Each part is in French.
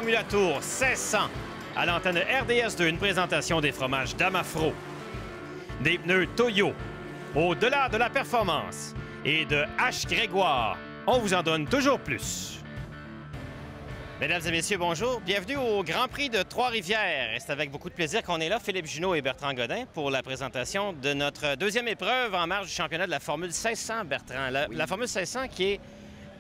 Formula Tour 1600 à l'antenne RDS2, une présentation des fromages Damafro, des pneus Toyo, au-delà de la performance et de H. Grégoire. On vous en donne toujours plus. Mesdames et messieurs, bonjour. Bienvenue au Grand Prix de Trois-Rivières. C'est avec beaucoup de plaisir qu'on est là, Philippe Junot et Bertrand Godin, pour la présentation de notre deuxième épreuve en marge du championnat de la Formule 1600, Bertrand. La Formule 1600 qui est,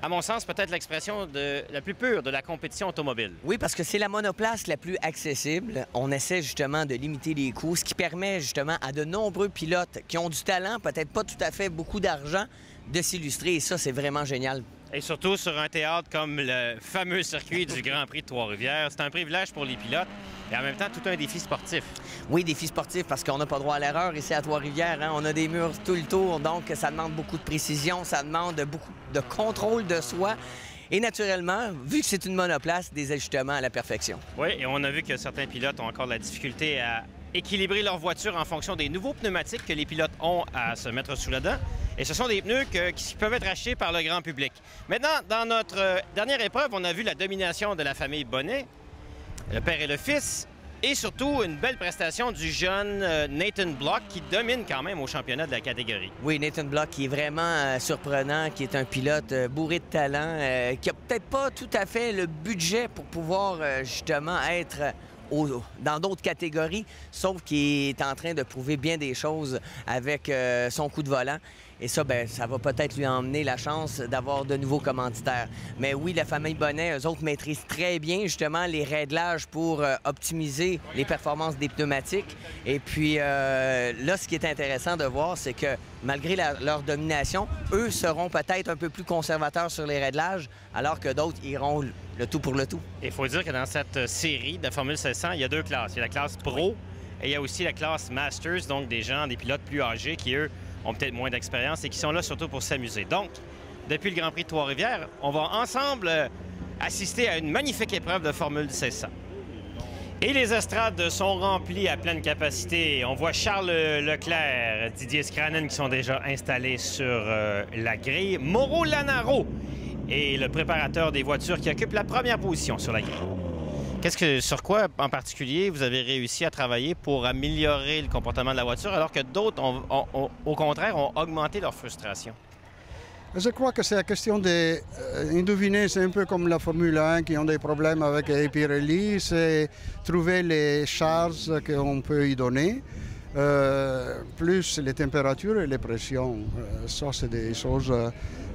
à mon sens, peut-être l'expression la plus pure de la compétition automobile. Oui, parce que c'est la monoplace la plus accessible. On essaie justement de limiter les coûts, ce qui permet justement à de nombreux pilotes qui ont du talent, peut-être pas tout à fait beaucoup d'argent, de s'illustrer. Et ça, c'est vraiment génial. Et surtout sur un théâtre comme le fameux circuit du Grand Prix de Trois-Rivières. C'est un privilège pour les pilotes et en même temps tout un défi sportif. Oui, défi sportif parce qu'on n'a pas droit à l'erreur ici à Trois-Rivières. Hein? On a des murs tout le tour, donc ça demande beaucoup de précision, ça demande beaucoup de contrôle de soi. Et naturellement, vu que c'est une monoplace, des ajustements à la perfection. Oui, et on a vu que certains pilotes ont encore de la difficulté à équilibrer leur voiture en fonction des nouveaux pneumatiques que les pilotes ont à se mettre sous la dent. Et ce sont des pneus qui peuvent être achetés par le grand public. Maintenant, dans notre dernière épreuve, on a vu la domination de la famille Bonnet, le père et le fils, et surtout une belle prestation du jeune Nathan Block qui domine quand même au championnat de la catégorie. Oui, Nathan Block qui est vraiment surprenant, qui est un pilote bourré de talent, qui a peut-être pas tout à fait le budget pour pouvoir justement être dans d'autres catégories, sauf qu'il est en train de prouver bien des choses avec son coup de volant. Et ça, bien, ça va peut-être lui emmener la chance d'avoir de nouveaux commanditaires. Mais oui, la famille Bonnet, eux autres maîtrisent très bien justement les réglages pour optimiser les performances des pneumatiques. Et puis là, ce qui est intéressant de voir, c'est que malgré leur domination, eux seront peut-être un peu plus conservateurs sur les réglages, alors que d'autres iront le tout pour le tout. Il faut dire que dans cette série de la Formule 1600, il y a deux classes. Il y a la classe Pro et il y a aussi la classe Masters, donc des pilotes plus âgés qui, eux, ont peut-être moins d'expérience et qui sont là surtout pour s'amuser. Donc, depuis le Grand Prix de Trois-Rivières, on va ensemble assister à une magnifique épreuve de Formule 1600. Et les estrades sont remplies à pleine capacité. On voit Charles Leclerc, Didier Scranen qui sont déjà installés sur la grille. Mauro Lanaro est le préparateur des voitures qui occupe la première position sur la grille. Sur quoi, en particulier, vous avez réussi à travailler pour améliorer le comportement de la voiture, alors que d'autres, au contraire, ont augmenté leur frustration? Je crois que c'est la question de deviner, c'est un peu comme la Formule 1 qui ont des problèmes avec les Pirelli, c'est trouver les charges qu'on peut y donner, plus les températures et les pressions. Ça, c'est des choses...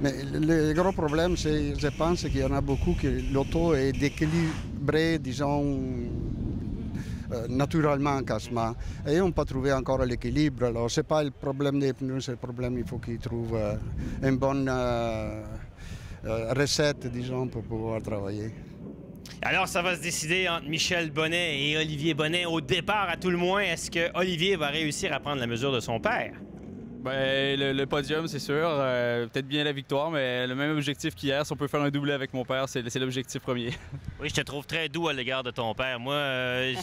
mais le gros problème, c'est, je pense qu'il y en a beaucoup que l'auto est dééquilibrée, disons, naturellement quasiment. Et on peut trouver encore l'équilibre. Alors, ce n'est pas le problème des pneus, c'est le problème, il faut qu'ils trouvent une bonne recette, disons, pour pouvoir travailler. Alors, ça va se décider entre Michel Bonnet et Olivier Bonnet. Au départ, à tout le moins, est-ce que Olivier va réussir à prendre la mesure de son père? Bien, le podium, c'est sûr. Peut-être bien la victoire, mais le même objectif qu'hier. Si on peut faire un doublé avec mon père, c'est l'objectif premier. Oui, je te trouve très doux à l'égard de ton père. Moi,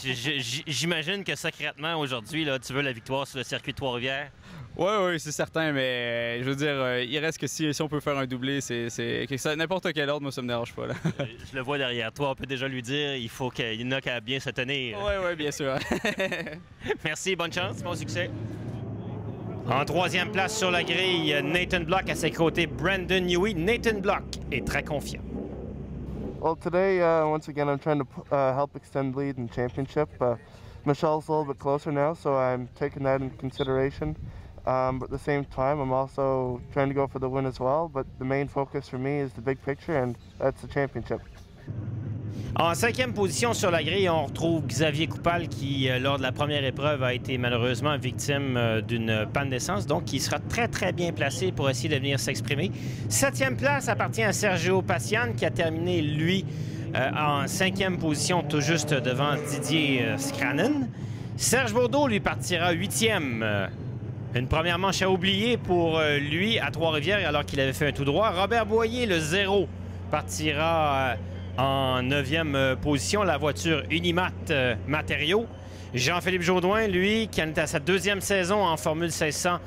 j'imagine que secrètement, aujourd'hui, tu veux la victoire sur le circuit de Trois-Rivières. Oui, c'est certain, mais je veux dire, il reste que si on peut faire un doublé, c'est n'importe quel ordre, moi, ça me dérange pas. Là. Je le vois derrière toi. On peut déjà lui dire il faut qu'il y en a qu'à bien se tenir. Oui, bien sûr. Merci, bonne chance, bon succès. En troisième place sur la grille, Nathan Block à ses côtés, Brandon Newey. Nathan Block est très confiant. Well, today, once again, I'm trying to help extend lead in championship. Michelle's a little bit closer now, so I'm taking that into consideration. But at the same time, I'm also trying to go for the win as well. But the main focus for me is the big picture, and that's the championship. En cinquième position sur la grille, on retrouve Xavier Coupal qui, lors de la première épreuve, a été malheureusement victime d'une panne d'essence, donc il sera très bien placé pour essayer de venir s'exprimer. Septième place appartient à Sergio Pacian qui a terminé, lui, en cinquième position, tout juste devant Didier Scranen. Serge Bourdeau, lui, partira huitième. Une première manche à oublier pour lui à Trois-Rivières alors qu'il avait fait un tout droit. Robert Boyer, le 0, partira... en 9e position, la voiture Unimat Matériaux. Jean-Philippe Jaudoin, lui, qui en est à sa deuxième saison en Formule 1600,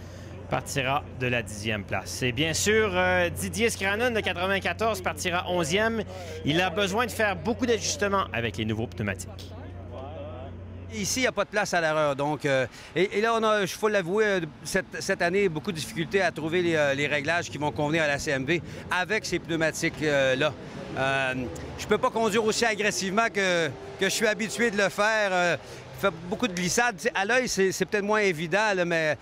partira de la 10e place. Et bien sûr, Didier Scranen de 94 partira 11e. Il a besoin de faire beaucoup d'ajustements avec les nouveaux pneumatiques. Ici, il n'y a pas de place à l'erreur. Donc, et là, on a, il faut l'avouer, cette année, beaucoup de difficultés à trouver les réglages qui vont convenir à la CMV avec ces pneumatiques-là. Je ne peux pas conduire aussi agressivement que je suis habitué de le faire. Fait beaucoup de glissades. T'sais, à l'œil, c'est peut-être moins évident, là, mais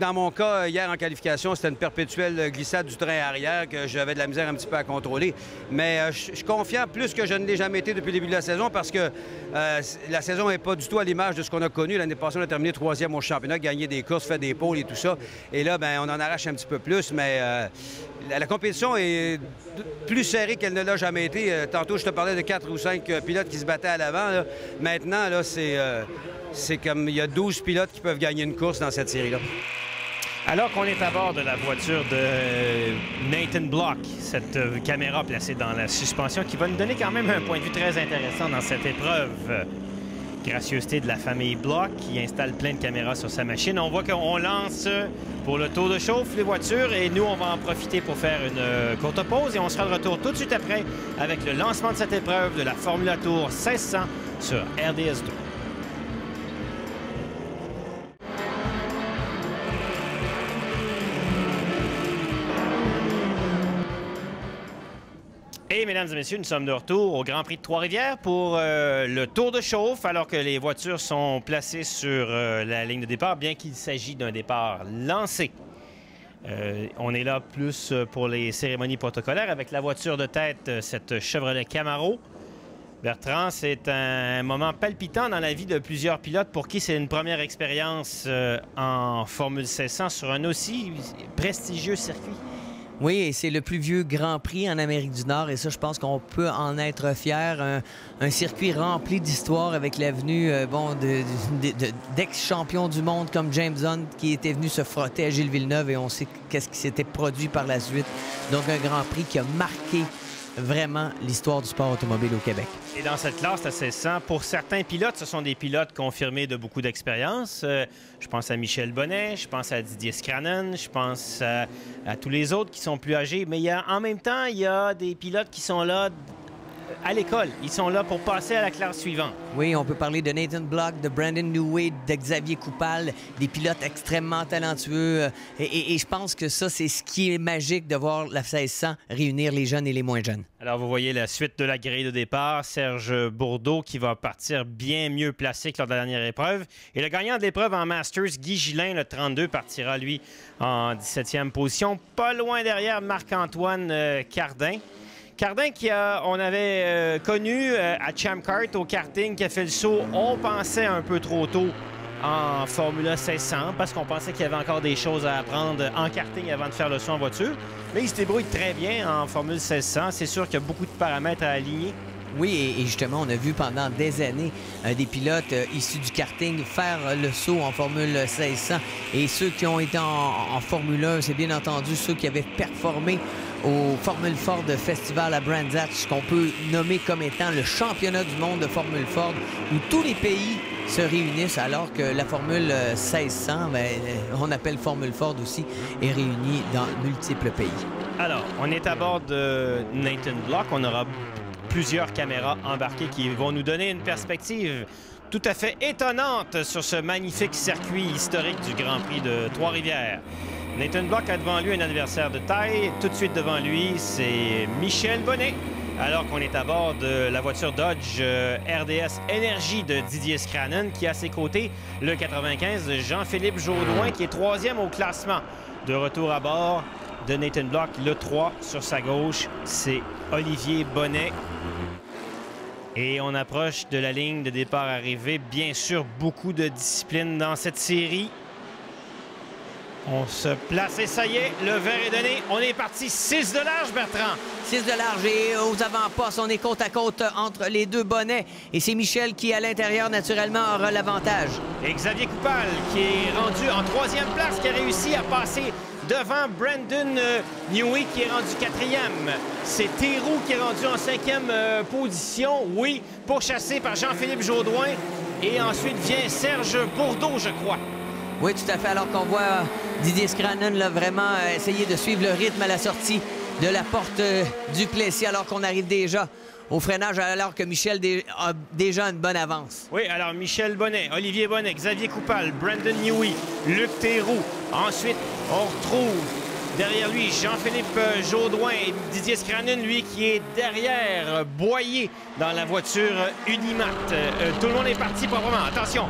dans mon cas, hier en qualification, c'était une perpétuelle glissade du train arrière que j'avais de la misère un petit peu à contrôler. Mais je suis confiant plus que je ne l'ai jamais été depuis le début de la saison parce que la saison n'est pas du tout à l'image de ce qu'on a connu. L'année passée, on a terminé 3e au championnat, gagné des courses, fait des pôles et tout ça. Et là, bien, on en arrache un petit peu plus, mais la compétition est plus serrée qu'elle ne l'a jamais été. Tantôt, je te parlais de 4 ou 5 pilotes qui se battaient à l'avant. Là. Maintenant, là, c'est comme il y a 12 pilotes qui peuvent gagner une course dans cette série-là. Alors qu'on est à bord de la voiture de Nathan Block, cette caméra placée dans la suspension qui va nous donner quand même un point de vue très intéressant dans cette épreuve. Gracieuseté de la famille Block qui installe plein de caméras sur sa machine. On voit qu'on lance pour le tour de chauffe les voitures et nous, on va en profiter pour faire une courte pause et on sera de retour tout de suite après avec le lancement de cette épreuve de la Formula Tour 1600 sur RDS2. Et mesdames et messieurs, nous sommes de retour au Grand Prix de Trois-Rivières pour le tour de chauffe, alors que les voitures sont placées sur la ligne de départ, bien qu'il s'agisse d'un départ lancé. On est là plus pour les cérémonies protocolaires avec la voiture de tête, cette Chevrolet Camaro. Bertrand, c'est un moment palpitant dans la vie de plusieurs pilotes pour qui c'est une première expérience en Formule 1600 sur un aussi prestigieux circuit. Oui, et c'est le plus vieux Grand Prix en Amérique du Nord et ça, je pense qu'on peut en être fier. Un circuit rempli d'histoire avec la venue d'ex-champions du monde comme James Hunt qui était venu se frotter à Gilles Villeneuve et on sait qu'est-ce qui s'était produit par la suite. Donc un Grand Prix qui a marqué vraiment l'histoire du sport automobile au Québec. Et dans cette classe, la 1600, pour certains pilotes, ce sont des pilotes confirmés de beaucoup d'expérience. Je pense à Michel Bonnet, je pense à Didier Scranen, je pense à tous les autres qui sont plus âgés. Mais en même temps, il y a des pilotes qui sont là à l'école. Ils sont là pour passer à la classe suivante. Oui, on peut parler de Nathan Block, de Brandon Newey, de Xavier Coupal, des pilotes extrêmement talentueux. Et je pense que ça, c'est ce qui est magique de voir la 1600 réunir les jeunes et les moins jeunes. Alors, vous voyez la suite de la grille de départ. Serge Bourdeau qui va partir bien mieux placé que lors de la dernière épreuve. Et le gagnant de l'épreuve en Masters, Guy Gillin, le 32, partira, lui, en 17e position. Pas loin derrière Marc-Antoine Cardin. Cardin on avait connu à Champ Kart au karting qui a fait le saut, on pensait un peu trop tôt en Formule 1600 parce qu'on pensait qu'il y avait encore des choses à apprendre en karting avant de faire le saut en voiture. Mais il se débrouille très bien en Formule 1600. C'est sûr qu'il y a beaucoup de paramètres à aligner. Oui, et justement, on a vu pendant des années des pilotes issus du karting faire le saut en Formule 1600. Et ceux qui ont été en Formule 1, c'est bien entendu ceux qui avaient performé au Formule Ford Festival à Brands Hatch, ce qu'on peut nommer comme étant le championnat du monde de Formule Ford, où tous les pays se réunissent, alors que la Formule 1600, on appelle Formule Ford aussi, est réunie dans multiples pays. Alors, on est à bord de Nathan Block. On aura plusieurs caméras embarquées qui vont nous donner une perspective tout à fait étonnante sur ce magnifique circuit historique du Grand Prix de Trois-Rivières. Nathan Block a devant lui un adversaire de taille. Tout de suite devant lui, c'est Michel Bonnet. Alors qu'on est à bord de la voiture Dodge RDS Energy de Didier Scranen, qui a à ses côtés le 95 de Jean-Philippe Jaudoin, qui est 3e au classement. De retour à bord de Nathan Block, le 3 sur sa gauche, c'est Olivier Bonnet. Et on approche de la ligne de départ arrivée. Bien sûr, beaucoup de discipline dans cette série. On se place et ça y est, le vert est donné. On est parti 6 de large, Bertrand. 6 de large et aux avant-postes, on est côte à côte entre les deux bonnets. Et c'est Michel qui, à l'intérieur, naturellement, aura l'avantage. Et Xavier Coupal, qui est rendu en 3e place, qui a réussi à passer devant Brandon Newey, qui est rendu 4e. C'est Théroux qui est rendu en 5e position, oui, pourchassé par Jean-Philippe Jaudoin. Et ensuite vient Serge Bourdeau, je crois. Oui, tout à fait. Alors qu'on voit Didier Scrannon là, vraiment essayer de suivre le rythme à la sortie de la porte du Plessis, alors qu'on arrive déjà au freinage, alors que Michel a déjà une bonne avance. Oui, alors Michel Bonnet, Olivier Bonnet, Xavier Coupal, Brandon Newey, Luc Théroux. Ensuite, on retrouve derrière lui Jean-Philippe Jaudoin et Didier Scrannon, lui, qui est derrière Boyer dans la voiture Unimat. Tout le monde est parti proprement. Attention,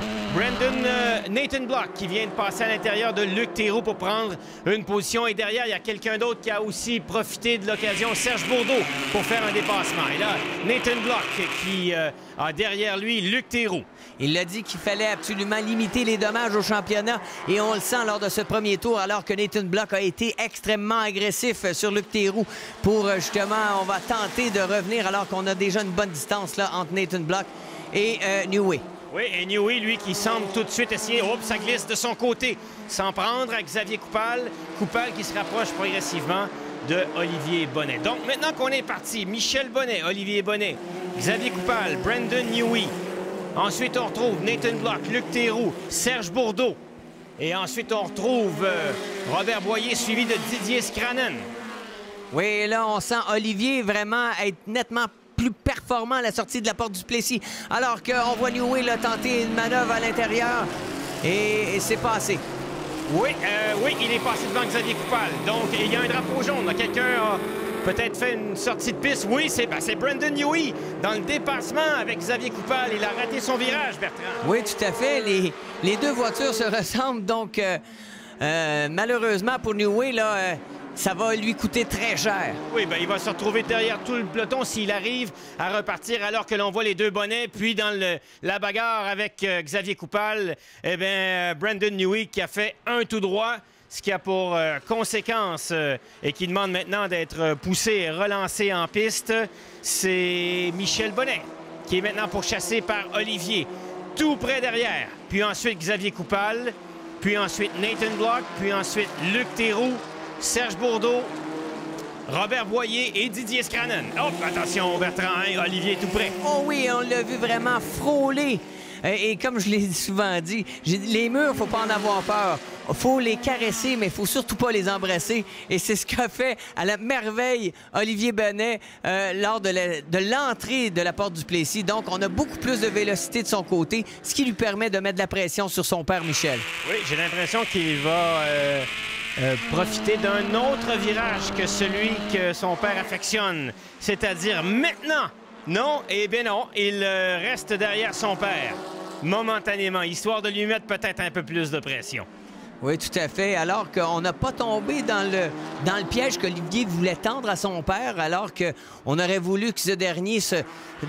Nathan Block qui vient de passer à l'intérieur de Luc Théroux pour prendre une position. Et derrière, il y a quelqu'un d'autre qui a aussi profité de l'occasion, Serge Bourdeau, pour faire un dépassement. Et là, Nathan Block qui a derrière lui Luc Théroux. Il a dit qu'il fallait absolument limiter les dommages au championnat et on le sent lors de ce premier tour, alors que Nathan Block a été extrêmement agressif sur Luc Théroux pour justement, on va tenter de revenir alors qu'on a déjà une bonne distance là entre Nathan Block et Newey. Oui, et Newey, lui, qui semble tout de suite essayer, ça glisse de son côté, s'en prendre à Xavier Coupal. Coupal qui se rapproche progressivement de Olivier Bonnet. Donc, maintenant qu'on est parti, Michel Bonnet, Olivier Bonnet, Xavier Coupal, Brandon Newey. Ensuite, on retrouve Nathan Block, Luc Théroux, Serge Bourdeau. Et ensuite, on retrouve Robert Boyer, suivi de Didier Scrannon. Oui, là, on sent Olivier vraiment être nettement plus performant à la sortie de la porte du Plessis, alors qu'on voit Newey là, tenter une manœuvre à l'intérieur et c'est passé. Oui, il est passé devant Xavier Coupal. Donc, il y a un drapeau jaune. Quelqu'un a peut-être fait une sortie de piste. Oui, c'est Brandon Newey dans le dépassement avec Xavier Coupal. Il a raté son virage, Bertrand. Oui, tout à fait. Les deux voitures se ressemblent. Donc, malheureusement pour Newey, là, ça va lui coûter très cher. Oui, il va se retrouver derrière tout le peloton s'il arrive à repartir alors que l'on voit les deux bonnets. Puis dans la bagarre avec Xavier Coupal, eh bien, Brandon Newey qui a fait un tout droit, ce qui a pour conséquence et qui demande maintenant d'être poussé et relancé en piste, c'est Michel Bonnet qui est maintenant pourchassé par Olivier, tout près derrière. Puis ensuite Xavier Coupal, puis ensuite Nathan Block, puis ensuite Luc Théroux, Serge Bourdeau, Robert Boyer et Didier Scrannon. Oh, attention Bertrand, hein? Olivier est tout près. Oh oui, on l'a vu vraiment frôler. Et comme je l'ai souvent dit, les murs, faut pas en avoir peur. Faut les caresser, mais faut surtout pas les embrasser. Et c'est ce qu'a fait à la merveille Olivier Bonnet lors de l'entrée de la porte du Plessis. Donc, on a beaucoup plus de vélocité de son côté, ce qui lui permet de mettre de la pression sur son père Michel. Oui, j'ai l'impression qu'il va profiter d'un autre virage que celui que son père affectionne, c'est-à-dire maintenant. Non, eh bien non, il reste derrière son père, momentanément, histoire de lui mettre peut-être un peu plus de pression. Oui, tout à fait. Alors qu'on n'a pas tombé dans le piège qu'Olivier voulait tendre à son père, alors qu'on aurait voulu que ce dernier se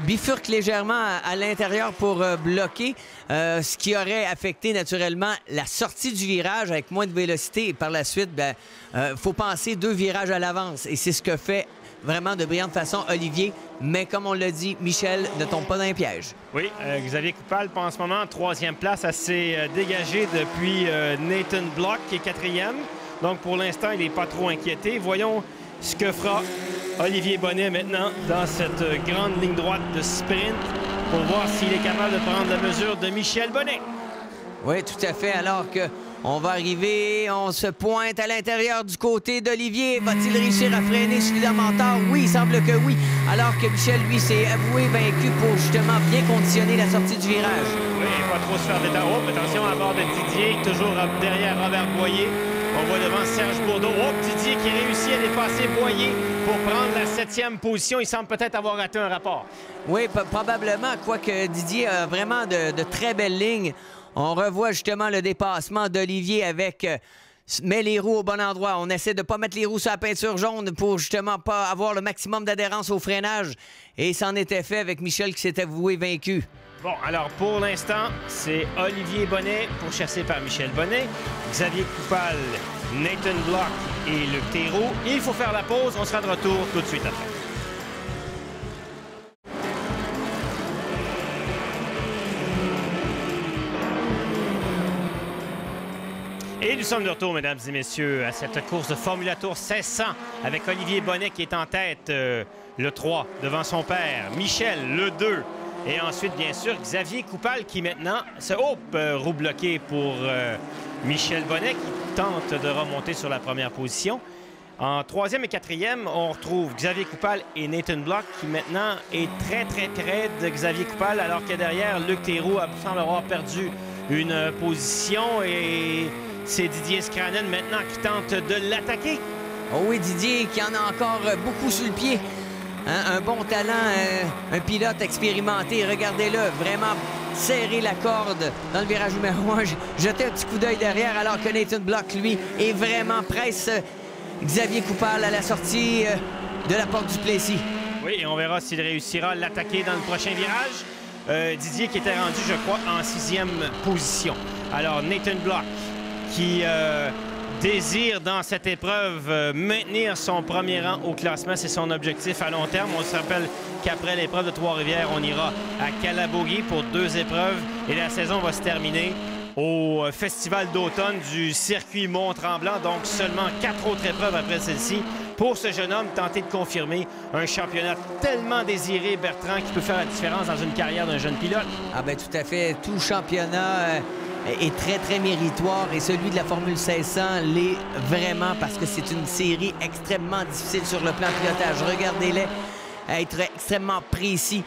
bifurque légèrement à l'intérieur pour bloquer, ce qui aurait affecté naturellement la sortie du virage avec moins de vélocité. Et par la suite, faut penser 2 virages à l'avance. Et c'est ce que fait vraiment de brillante façon Olivier. Mais comme on l'a dit, Michel ne tombe pas dans un piège. Oui, Xavier Coupal, en ce moment, 3e place, assez dégagé depuis Nathan Block, qui est 4e. Donc, pour l'instant, il n'est pas trop inquiété. Voyons ce que fera Olivier Bonnet maintenant dans cette grande ligne droite de sprint pour voir s'il est capable de prendre la mesure de Michel Bonnet. Oui, tout à fait. Alors que on va arriver, on se pointe à l'intérieur du côté d'Olivier. Va-t-il réussir à freiner suffisamment tard? Oui, il semble que oui. Alors que Michel, lui, s'est avoué vaincu pour justement bien conditionner la sortie du virage. Oui, pas trop se faire détendre. Oh, attention à bord de Didier, toujours derrière Robert Boyer. On voit devant Serge Bourdeau. Oh, Didier qui réussit à dépasser Boyer pour prendre la 7e position. Il semble peut-être avoir raté un rapport. Oui, probablement, quoique Didier a vraiment de très belles lignes. On revoit justement le dépassement d'Olivier avec met les roues au bon endroit. On essaie de ne pas mettre les roues sur la peinture jaune pour justement pas avoir le maximum d'adhérence au freinage. Et c'en était fait avec Michel qui s'est avoué vaincu. Bon, alors pour l'instant, c'est Olivier Bonnet pourchassé par Michel Bonnet, Xavier Coupal, Nathan Block et Luc Théroux. Il faut faire la pause. On sera de retour tout de suite après. Et nous sommes de retour, mesdames et messieurs, à cette course de Formula Tour 1600 avec Olivier Bonnet qui est en tête, le 3, devant son père. Michel, le 2. Et ensuite, bien sûr, Xavier Coupal qui maintenant se roue bloqué pour Michel Bonnet qui tente de remonter sur la première position. En 3e et 4e, on retrouve Xavier Coupal et Nathan Block qui maintenant est très près de Xavier Coupal, alors que derrière, Luc Théroux semble avoir perdu une position et c'est Didier Scranen maintenant qui tente de l'attaquer. Oh oui, Didier qui en a encore beaucoup sur le pied. Hein, un bon talent, un pilote expérimenté. Regardez-le, vraiment serrer la corde dans le virage numéro 1. Jeter un petit coup d'œil derrière alors que Nathan Block, lui, est vraiment presse Xavier Coupal à la sortie de la porte du Plessis. Oui, et on verra s'il réussira à l'attaquer dans le prochain virage. Didier qui était rendu, je crois, en 6e position. Alors, Nathan Block qui désire dans cette épreuve maintenir son premier rang au classement. C'est son objectif à long terme. On se rappelle qu'après l'épreuve de Trois-Rivières, on ira à Calabogie pour 2 épreuves et la saison va se terminer au Festival d'automne du circuit Mont-Tremblant. Donc seulement 4 autres épreuves après celle-ci pour ce jeune homme tenter de confirmer un championnat tellement désiré, Bertrand, qui peut faire la différence dans une carrière d'un jeune pilote. Ah ben tout à fait. Tout championnat est très méritoire et celui de la Formule 1600 l'est vraiment parce que c'est une série extrêmement difficile sur le plan pilotage. Regardez-les être extrêmement précis.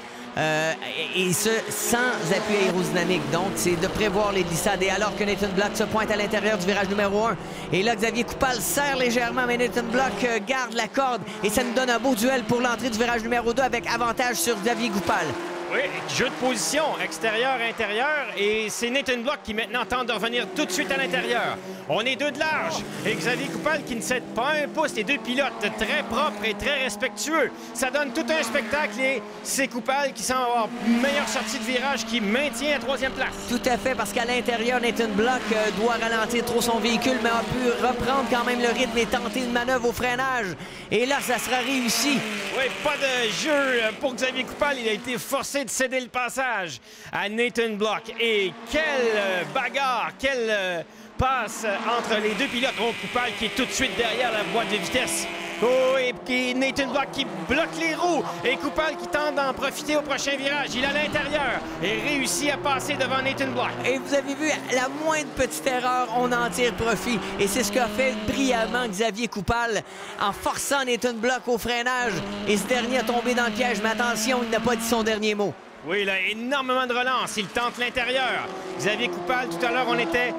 Et ce, sans appui aérodynamique. Donc, c'est de prévoir les glissades. Et alors que Nathan Block se pointe à l'intérieur du virage numéro 1. Et là, Xavier Coupal serre légèrement, mais Nathan Block garde la corde. Et ça nous donne un beau duel pour l'entrée du virage numéro 2 avec avantage sur Xavier Coupal. Oui, jeu de position, extérieur-intérieur. Et c'est Nathan Block qui maintenant tente de revenir tout de suite à l'intérieur. On est 2 de large. Et Xavier Coupal qui ne cède pas un pouce. Les 2 pilotes très propres et très respectueux. Ça donne tout un spectacle et c'est Coupal qui semble avoir une meilleure sortie de virage qui maintient la 3e place. Tout à fait, parce qu'à l'intérieur, Nathan Block doit ralentir trop son véhicule, mais a pu reprendre quand même le rythme et tenter une manœuvre au freinage. Et là, ça sera réussi. Oui, pas de jeu pour Xavier Coupal. Il a été forcé de céder le passage à Nathan Block. Et quelle bagarre, quelle passe entre les 2 pilotes. Oh, Coupal qui est tout de suite derrière la boîte de vitesse. Oh, et Nathan Block qui bloque les roues. Et Coupal qui tente d'en profiter au prochain virage. Il est à l'intérieur et réussit à passer devant Nathan Block. Et vous avez vu, la moindre petite erreur, on en tire profit. Et c'est ce qu'a fait brillamment Xavier Coupal en forçant Nathan Block au freinage. Et ce dernier a tombé dans le piège. Mais attention, il n'a pas dit son dernier mot. Oui, il a énormément de relance. Il tente l'intérieur. Xavier Coupal, tout à l'heure, on était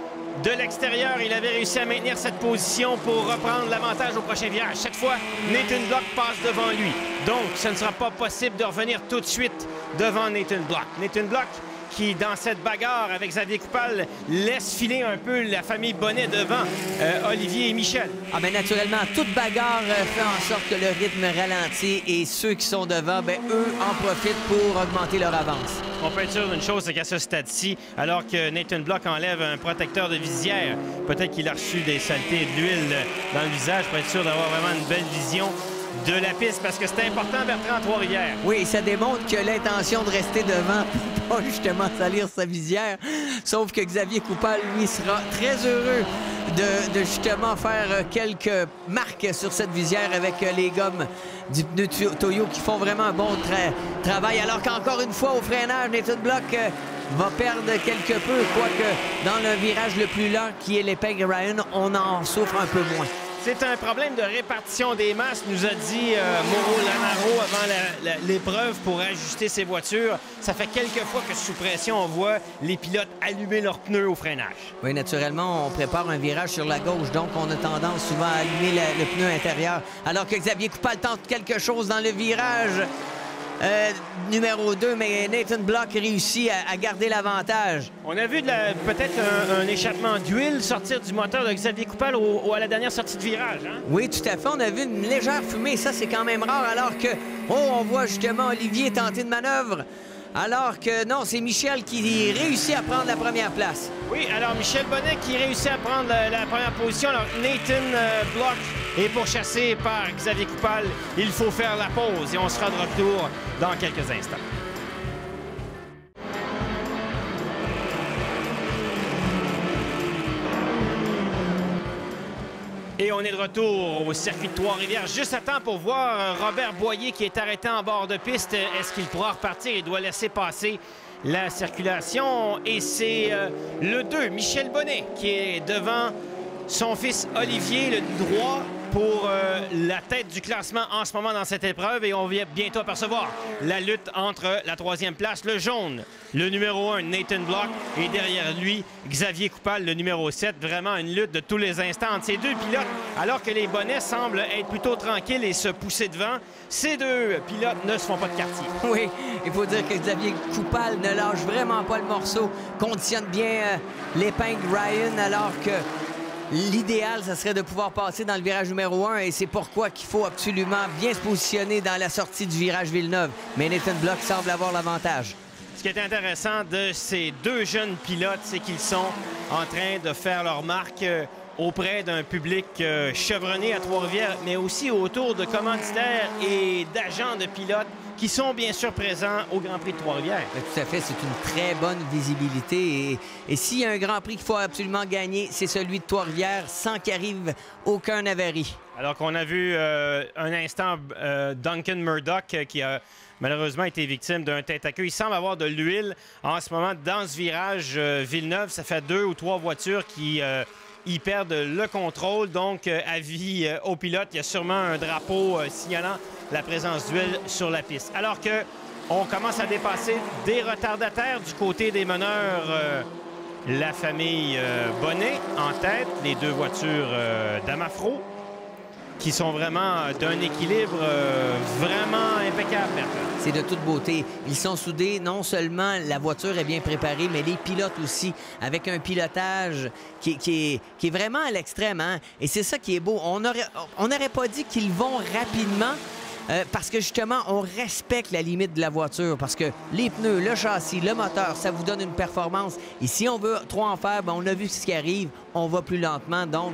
de l'extérieur. Il avait réussi à maintenir cette position pour reprendre l'avantage au prochain virage. Cette fois, Nathan Block passe devant lui. Donc, ce ne sera pas possible de revenir tout de suite devant Nathan Block. Nathan Block qui, dans cette bagarre avec Xavier Coupal, laisse filer un peu la famille Bonnet devant Olivier et Michel. Ah bien, naturellement, toute bagarre fait en sorte que le rythme ralentit et ceux qui sont devant, bien, eux, en profitent pour augmenter leur avance. On peut être sûr d'une chose, c'est qu'à ce stade-ci, alors que Nathan Block enlève un protecteur de visière, peut-être qu'il a reçu des saletés et de l'huile dans le visage pour être sûr d'avoir vraiment une belle vision de la piste, parce que c'est important, Bertrand, à Trois-Rivières. Oui, ça démontre que l'intention de rester devant pour pas justement salir sa visière. Sauf que Xavier Coupal, lui, sera très heureux de justement faire quelques marques sur cette visière avec les gommes du pneu Toyo qui font vraiment un bon travail. Alors qu'encore une fois, au freinage, Nathan Block va perdre quelque peu, quoique dans le virage le plus lent qui est l'épingle Ryan, on en souffre un peu moins. C'est un problème de répartition des masses, nous a dit Mauro Lanaro avant l'épreuve pour ajuster ses voitures. Ça fait quelques fois que sous pression, on voit les pilotes allumer leurs pneus au freinage. Oui, naturellement, on prépare un virage sur la gauche, donc on a tendance souvent à allumer le pneu intérieur. Alors que Xavier Coupal tente quelque chose dans le virage numéro 2, mais Nathan Block réussit à garder l'avantage. On a vu peut-être un échappement d'huile sortir du moteur de Xavier Coupal à la dernière sortie de virage. Hein? Oui, tout à fait. On a vu une légère fumée. Ça, c'est quand même rare, alors que, on voit justement Olivier tenter de manœuvre. Alors que non, c'est Michel qui réussit à prendre la première place. Oui, alors Michel Bonnet qui réussit à prendre la première position. Alors Nathan Block est pourchassé par Xavier Coupal. Il faut faire la pause et on sera de retour dans quelques instants. Et on est de retour au circuit de Trois-Rivières, juste à temps pour voir Robert Boyer qui est arrêté en bord de piste. Est-ce qu'il pourra repartir? Il doit laisser passer la circulation. Et c'est le 2, Michel Bonnet, qui est devant son fils Olivier, le droit, pour la tête du classement en ce moment dans cette épreuve. Et on va bientôt apercevoir la lutte entre la 3e place, le jaune, le numéro 1, Nathan Block, et derrière lui, Xavier Coupal, le numéro 7. Vraiment une lutte de tous les instants entre ces deux pilotes, alors que les bonnets semblent être plutôt tranquilles et se pousser devant. Ces deux pilotes ne se font pas de quartier. Oui, il faut dire que Xavier Coupal ne lâche vraiment pas le morceau, conditionne bien l'épingle Ryan, alors que l'idéal, ça serait de pouvoir passer dans le virage numéro 1 et c'est pourquoi qu'il faut absolument bien se positionner dans la sortie du virage Villeneuve. Mais Nathan Block semble avoir l'avantage. Ce qui est intéressant de ces deux jeunes pilotes, c'est qu'ils sont en train de faire leur marque auprès d'un public chevronné à Trois-Rivières, mais aussi autour de commanditaires et d'agents de pilotes qui sont bien sûr présents au Grand Prix de Trois-Rivières. Tout à fait, c'est une très bonne visibilité. Et s'il y a un Grand Prix qu'il faut absolument gagner, c'est celui de Trois-Rivières, sans qu'il arrive aucun avarie. Alors qu'on a vu un instant Duncan Murdoch qui a malheureusement été victime d'un tête-à-queue. Il semble avoir de l'huile en ce moment dans ce virage Villeneuve. Ça fait 2 ou 3 voitures qui y perdent le contrôle. Donc, avis aux pilotes, il y a sûrement un drapeau signalant la présence d'huile sur la piste. Alors que on commence à dépasser des retardataires du côté des meneurs. La famille Bonnet en tête, les deux voitures d'Amafro, qui sont vraiment d'un équilibre vraiment impeccable, Bertrand. C'est de toute beauté. Ils sont soudés. Non seulement la voiture est bien préparée, mais les pilotes aussi, avec un pilotage qui est vraiment à l'extrême. Hein? Et c'est ça qui est beau. On n'aurait pas dit qu'ils vont rapidement, parce que justement, on respecte la limite de la voiture, parce que les pneus, le châssis, le moteur, ça vous donne une performance. Et si on veut trop en faire, ben, on a vu ce qui arrive, on va plus lentement. Donc,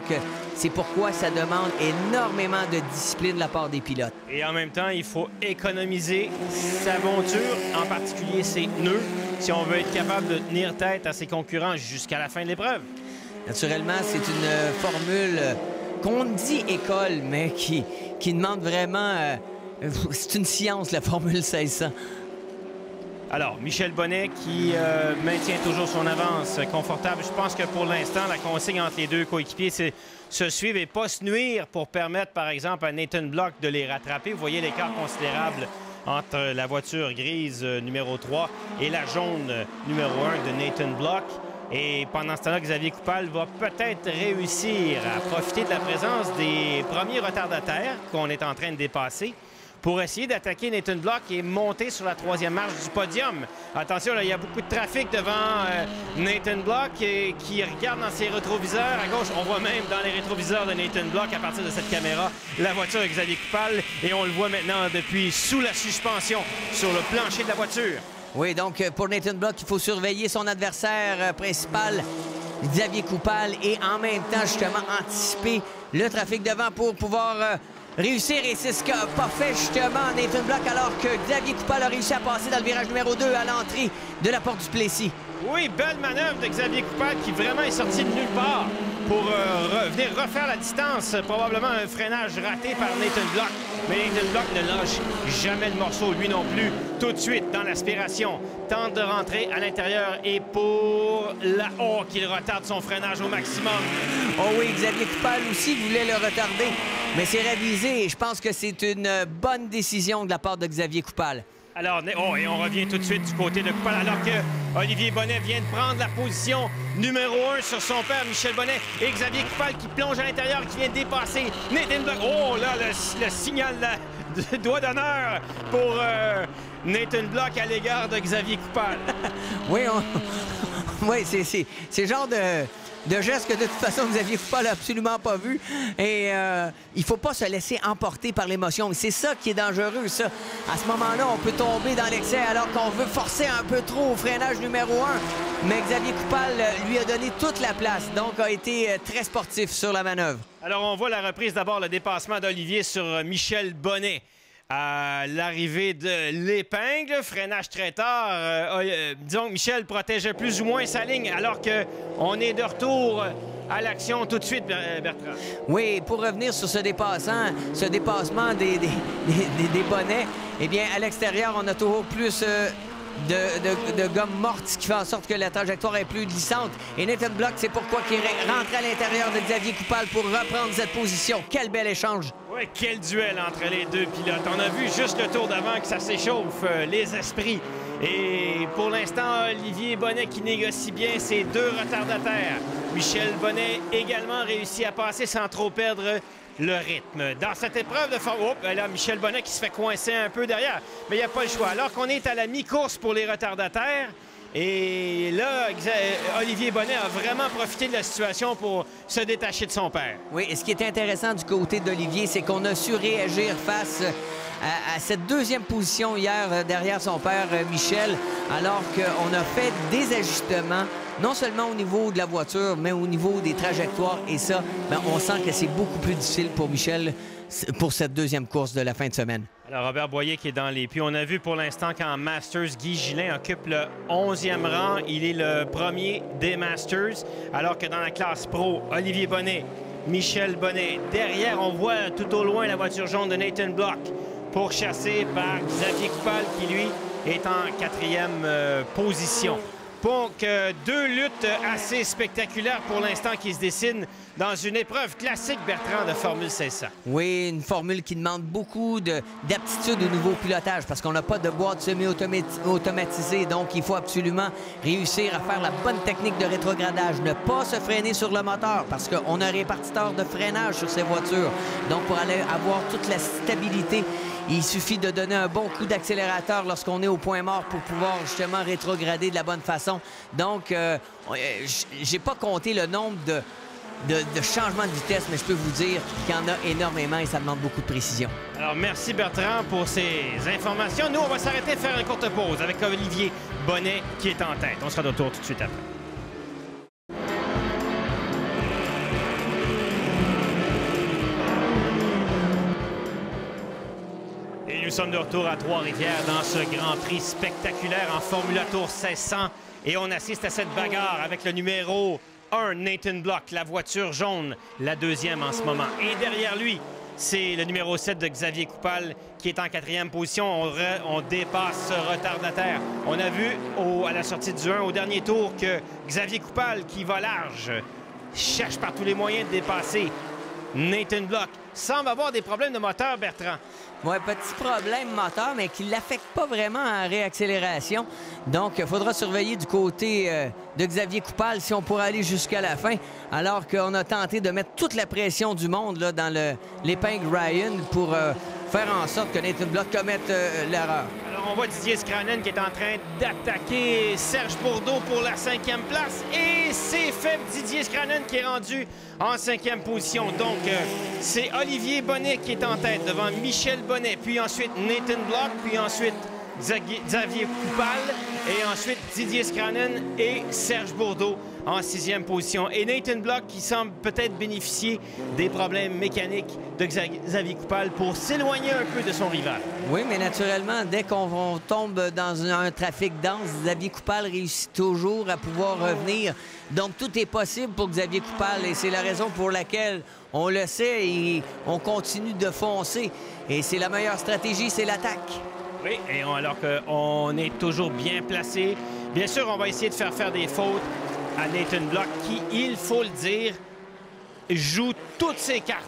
c'est pourquoi ça demande énormément de discipline de la part des pilotes. Et en même temps, il faut économiser sa monture, en particulier ses pneus, si on veut être capable de tenir tête à ses concurrents jusqu'à la fin de l'épreuve. Naturellement, c'est une formule qu'on dit école, mais qui demande vraiment... c'est une science, la Formule 1600. Alors, Michel Bonnet qui maintient toujours son avance confortable. Je pense que pour l'instant, la consigne entre les deux coéquipiers, c'est se suivre et pas se nuire pour permettre, par exemple, à Nathan Block de les rattraper. Vous voyez l'écart considérable entre la voiture grise numéro 3 et la jaune numéro 1 de Nathan Block. Et pendant ce temps-là, Xavier Coupal va peut-être réussir à profiter de la présence des premiers retardataires qu'on est en train de dépasser pour essayer d'attaquer Nathan Block et monter sur la 3e marche du podium. Attention, là, il y a beaucoup de trafic devant Nathan Block qui regarde dans ses rétroviseurs. À gauche, on voit même dans les rétroviseurs de Nathan Block, à partir de cette caméra, la voiture de Xavier Coupal. Et on le voit maintenant depuis sous la suspension sur le plancher de la voiture. Oui, donc pour Nathan Block, il faut surveiller son adversaire principal, Xavier Coupal, et en même temps, justement, anticiper le trafic devant pour pouvoir réussir. Et c'est ce qu'a pas fait, justement, Nathan Block, alors que Xavier Coupal a réussi à passer dans le virage numéro 2 à l'entrée de la porte du Plessis. Oui, belle manœuvre de Xavier Coupal qui vraiment est sorti de nulle part pour venir refaire la distance. Probablement un freinage raté par Nathan Block. Mais Nathan Block ne lâche jamais le morceau, lui non plus. Tout de suite dans l'aspiration, tente de rentrer à l'intérieur et pour la... Oh, qu'il retarde son freinage au maximum. Oh oui, Xavier Coupal aussi voulait le retarder, mais c'est révisé et je pense que c'est une bonne décision de la part de Xavier Coupal. Alors, oh, et on revient tout de suite du côté de Coupal, alors que Olivier Bonnet vient de prendre la position numéro 1 sur son père, Michel Bonnet, et Xavier Coupal qui plonge à l'intérieur, qui vient de dépasser Nathan Block. Oh, là, le signal de doigt d'honneur pour Nathan Block à l'égard de Xavier Coupal. Oui, oui, c'est le genre de geste que de toute façon Xavier Coupal n'a absolument pas vu. Et il faut pas se laisser emporter par l'émotion. C'est ça qui est dangereux, ça. À ce moment-là, on peut tomber dans l'excès alors qu'on veut forcer un peu trop au freinage numéro 1. Mais Xavier Coupal lui a donné toute la place, donc a été très sportif sur la manœuvre. Alors, on voit la reprise d'abord, le dépassement d'Olivier sur Michel Bonnet. À l'arrivée de l'épingle, freinage très tard. Disons que Michel protégeait plus ou moins sa ligne alors qu'on est de retour à l'action tout de suite, Bertrand. Oui, pour revenir sur ce dépassement des bonnets, eh bien, à l'extérieur, on a toujours plus de gomme morte, ce qui fait en sorte que la trajectoire est plus glissante. Et Nathan Block, c'est pourquoi il est rentré à l'intérieur de Xavier Coupal pour reprendre cette position. Quel bel échange! Oui, quel duel entre les deux pilotes. On a vu juste le tour d'avant que ça s'échauffe, les esprits. Et pour l'instant, Olivier Bonnet qui négocie bien ses deux retardataires. Michel Bonnet également réussit à passer sans trop perdre le rythme. Dans cette épreuve de forme... Oh, là, Michel Bonnet qui se fait coincer un peu derrière. Mais il n'y a pas le choix. Alors qu'on est à la mi-course pour les retardataires, et là, Olivier Bonnet a vraiment profité de la situation pour se détacher de son père. Oui, et ce qui est intéressant du côté d'Olivier, c'est qu'on a su réagir face à cette deuxième position hier derrière son père Michel, alors qu'on a fait des ajustements, non seulement au niveau de la voiture, mais au niveau des trajectoires. Et ça, bien, on sent que c'est beaucoup plus difficile pour Michel pour cette deuxième course de la fin de semaine. Alors, Robert Boyer qui est dans les puits. On a vu pour l'instant qu'en Masters, Guy Gillin occupe le 11e rang. Il est le premier des Masters, alors que dans la classe pro, Olivier Bonnet, Michel Bonnet. Derrière, on voit tout au loin la voiture jaune de Nathan Block, pourchassé par Xavier Coupal, qui, lui, est en 4e position. Donc, deux luttes assez spectaculaires pour l'instant qui se dessinent dans une épreuve classique, Bertrand, de Formule 1600. Oui, une formule qui demande beaucoup d'aptitude au niveau pilotage parce qu'on n'a pas de boîte semi-automatisée. Donc, il faut absolument réussir à faire la bonne technique de rétrogradage. Ne pas se freiner sur le moteur parce qu'on a un répartiteur de freinage sur ces voitures. Donc, pour aller avoir toute la stabilité, il suffit de donner un bon coup d'accélérateur lorsqu'on est au point mort pour pouvoir justement rétrograder de la bonne façon. Donc, j'ai pas compté le nombre de changements de vitesse, mais je peux vous dire qu'il y en a énormément et ça demande beaucoup de précision. Alors, merci Bertrand pour ces informations. Nous, on va s'arrêter de faire une courte pause avec Olivier Bonnet qui est en tête. On sera de retour tout de suite après. Nous sommes de retour à Trois-Rivières dans ce Grand Prix spectaculaire en Formula Tour 1600 et on assiste à cette bagarre avec le numéro 1, Nathan Block, la voiture jaune, la deuxième en ce moment. Et derrière lui, c'est le numéro 7 de Xavier Coupal qui est en 4e position. On dépasse ce retardataire. On a vu à la sortie du 1, au dernier tour, que Xavier Coupal, qui va large, cherche par tous les moyens de dépasser Nathan Block. Semble avoir des problèmes de moteur, Bertrand. Oui, petit problème moteur, mais qui ne l'affecte pas vraiment en réaccélération. Donc, il faudra surveiller du côté de Xavier Coupal si on pourra aller jusqu'à la fin, alors qu'on a tenté de mettre toute la pression du monde là, dans l'épingle Ryan pour faire en sorte que Nathan Block commette l'erreur. Alors, on voit Didier Scranen qui est en train d'attaquer Serge Bourdeau pour la 5e place. Et c'est fait, Didier Scranen qui est rendu en 5e position. Donc, c'est Olivier Bonnet qui est en tête devant Michel Bonnet, puis ensuite Nathan Block, puis ensuite Xavier Coupal, et ensuite Didier Scranen et Serge Bourdeau en 6e position. Et Nathan Block qui semble peut-être bénéficier des problèmes mécaniques de Xavier Coupal pour s'éloigner un peu de son rival. Oui, mais naturellement, dès qu'on tombe dans un trafic dense, Xavier Coupal réussit toujours à pouvoir revenir. Donc, tout est possible pour Xavier Coupal et c'est la raison pour laquelle on le sait et on continue de foncer. Et c'est la meilleure stratégie, c'est l'attaque. Oui, et alors qu'on est toujours bien placé. Bien sûr, on va essayer de faire des fautes à Nathan Block qui, il faut le dire, joue toutes ses cartes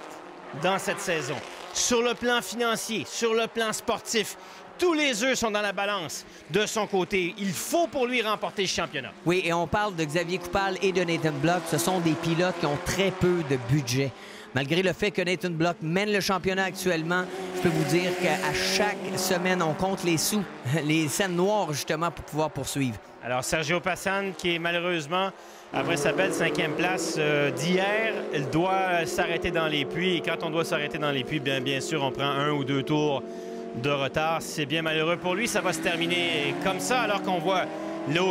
dans cette saison. Sur le plan financier, sur le plan sportif, tous les œufs sont dans la balance de son côté. Il faut pour lui remporter le championnat. Oui, et on parle de Xavier Coupal et de Nathan Block. Ce sont des pilotes qui ont très peu de budget. Malgré le fait que Nathan Block mène le championnat actuellement, je peux vous dire qu'à chaque semaine, on compte les sous, les scènes noires, justement, pour pouvoir poursuivre. Alors, Sergio Passan, qui est malheureusement, après sa belle 5e place d'hier, il doit s'arrêter dans les puits. Et quand on doit s'arrêter dans les puits, bien sûr, on prend 1 ou 2 tours de retard. C'est bien malheureux pour lui. Ça va se terminer comme ça, alors qu'on voit le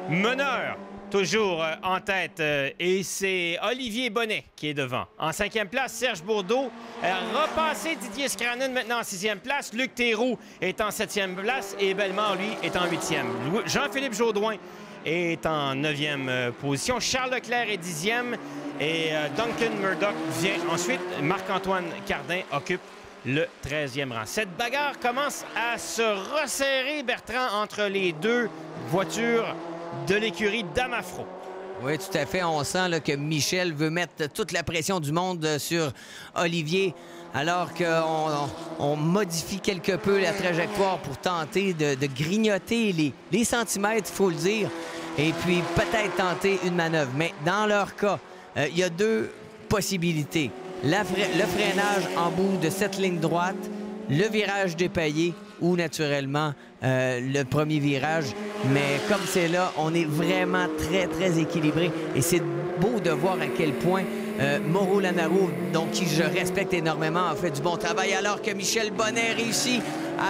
meneur toujours en tête. Et c'est Olivier Bonnet qui est devant. En 5e place, Serge Bourdeau. Repassé Didier Scranen maintenant en 6e place. Luc Théroux est en 7e place. Et Bellemare, lui, est en 8e. Jean-Philippe Jaudoin est en 9e position. Charles Leclerc est 10e. Et Duncan Murdoch vient ensuite. Marc-Antoine Cardin occupe le 13e rang. Cette bagarre commence à se resserrer, Bertrand, entre les deux voitures de l'écurie Damafro. Oui, tout à fait. On sent là, que Michel veut mettre toute la pression du monde sur Olivier, alors qu'on modifie quelque peu la trajectoire pour tenter de grignoter les centimètres, il faut le dire, et puis peut-être tenter une manœuvre. Mais dans leur cas, il y a deux possibilités. Le freinage en bout de cette ligne droite, le virage dépaillé ou naturellement le premier virage. Mais comme c'est là, on est vraiment très, très équilibré. Et c'est beau de voir à quel point Mauro Lanaro, donc qui je respecte énormément, a fait du bon travail, alors que Michel Bonnet réussit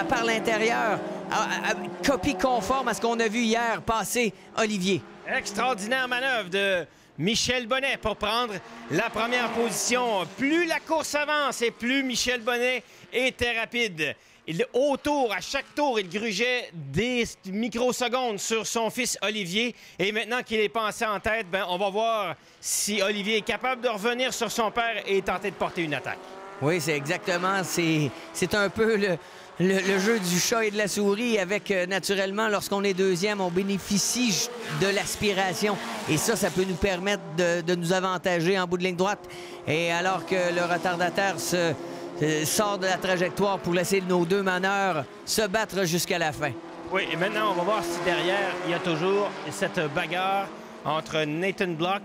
par l'intérieur à copie conforme à ce qu'on a vu hier passer Olivier. Extraordinaire manœuvre de Michel Bonnet pour prendre la première position. Plus la course avance et plus Michel Bonnet était rapide. Au tour, à chaque tour, il grugeait des microsecondes sur son fils Olivier. Et maintenant qu'il est passé en tête, on va voir si Olivier est capable de revenir sur son père et tenter de porter une attaque. Oui, c'est exactement. C'est un peu le jeu du chat et de la souris avec, naturellement, lorsqu'on est deuxième, on bénéficie de l'aspiration. Et ça peut nous permettre de nous avantager en bout de ligne droite. Et alors que le retardataire sort de la trajectoire pour laisser nos deux meneurs se battre jusqu'à la fin. Oui, et maintenant, on va voir si derrière, il y a toujours cette bagarre entre Nathan Block